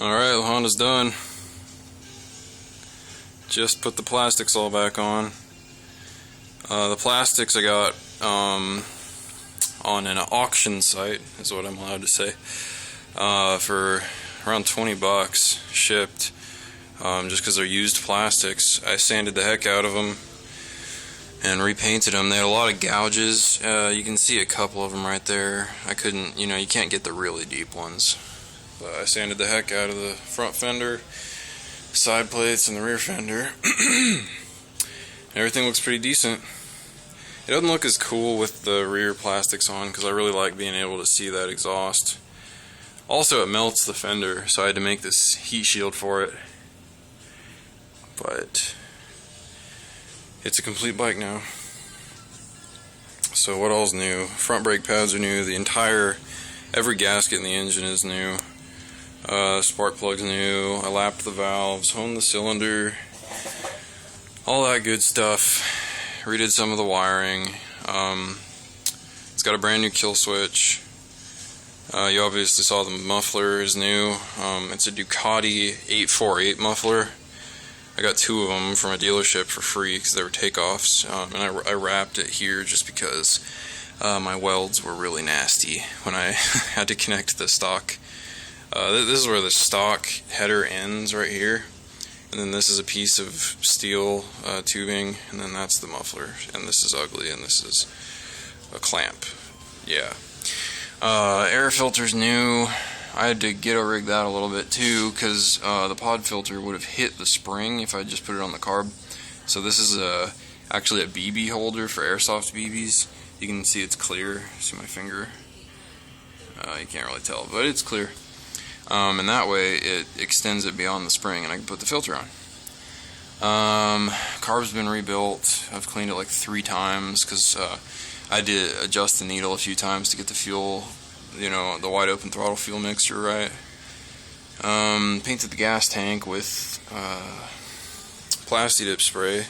Alright, the Honda's done. Just put the plastics all back on. The plastics I got on an auction site, is what I'm allowed to say, for around 20 bucks shipped, just because they're used plastics. I sanded the heck out of them and repainted them. They had a lot of gouges. You can see a couple of them right there. I couldn't, you can't get the really deep ones. But I sanded the heck out of the front fender, side plates, and the rear fender. Everything looks pretty decent. It doesn't look as cool with the rear plastics on because I really like being able to see that exhaust. Also, it melts the fender, so I had to make this heat shield for it. But it's a complete bike now. So what all's new? Front brake pads are new. Every gasket in the engine is new. Spark plug's new. I lapped the valves, honed the cylinder, all that good stuff. Redid some of the wiring. It's got a brand new kill switch. You obviously saw the muffler is new. It's a Ducati 848 muffler. I got 2 of them from a dealership for free because they were takeoffs, and I wrapped it here just because my welds were really nasty when I had to connect the stock. This is where the stock header ends, right here, and then this is a piece of steel tubing, and then that's the muffler, and this is ugly, and this is a clamp. Yeah. Air filter's new. I had to ghetto rig that a little bit too because the pod filter would have hit the spring if I just put it on the carb. So this is actually a BB holder for airsoft BBs. You can see it's clear. See my finger? You can't really tell, but it's clear. And that way it extends it beyond the spring and I can put the filter on. Carb's been rebuilt. I've cleaned it like 3 times because I had to adjust the needle a few times to get the fuel, the wide open throttle fuel mixture right. Painted the gas tank with Plasti-Dip spray,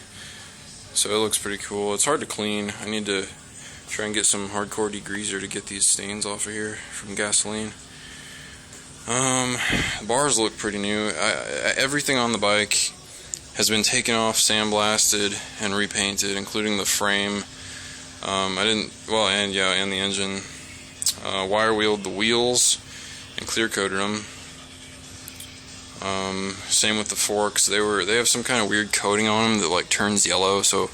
so it looks pretty cool. It's hard to clean. I need to try and get some hardcore degreaser to get these stains off of here from gasoline. Bars look pretty new. Everything on the bike has been taken off, sandblasted, and repainted, including the frame. And the engine. Wire wheeled the wheels and clear coated them. Same with the forks. They have some kind of weird coating on them that like turns yellow, so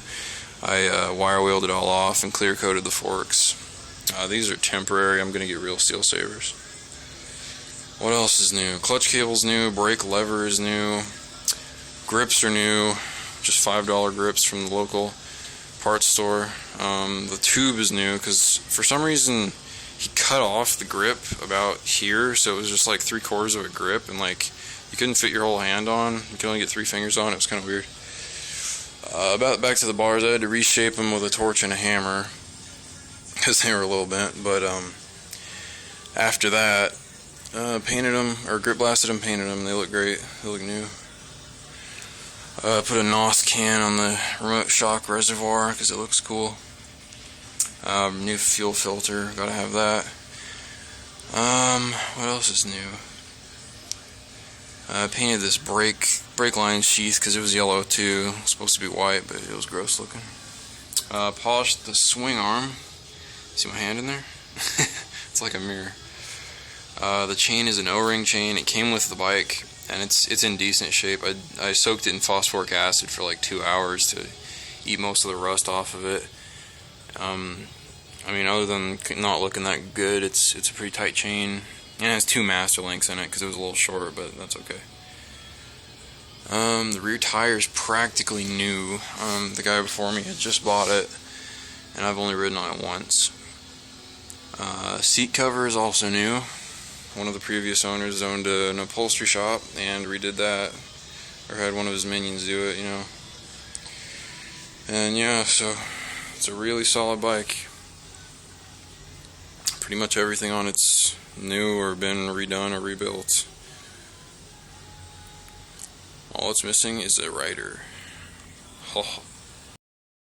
I wire wheeled it all off and clear coated the forks. These are temporary. I'm gonna get real steel savers. What else is new? Clutch cable's new, brake lever is new, grips are new, just $5 grips from the local parts store. The tube is new because for some reason he cut off the grip about here, so it was just like 3/4 of a grip, and like you couldn't fit your whole hand on. You could only get 3 fingers on. It was kind of weird. Back to the bars, I had to reshape them with a torch and a hammer because they were a little bent. But after that, painted them, or grip blasted them, painted them. They look great. They look new. Put a NOS can on the remote shock reservoir because it looks cool. New fuel filter, gotta have that. What else is new? I painted this brake line sheath because it was yellow too. It was supposed to be white, but it was gross looking. Polished the swing arm. See my hand in there? It's like a mirror. The chain is an O-ring chain. It came with the bike, and it's in decent shape. I soaked it in phosphoric acid for like 2 hours to eat most of the rust off of it. Other than not looking that good, it's a pretty tight chain, and it has 2 master links in it because it was a little short, but that's okay. The rear tire's practically new. The guy before me had just bought it, and I've only ridden on it once. Seat cover is also new. One of the previous owners owned an upholstery shop and redid that, or had one of his minions do it, And yeah, so it's a really solid bike. Pretty much everything on it's new or been redone or rebuilt. All it's missing is a rider. Oh.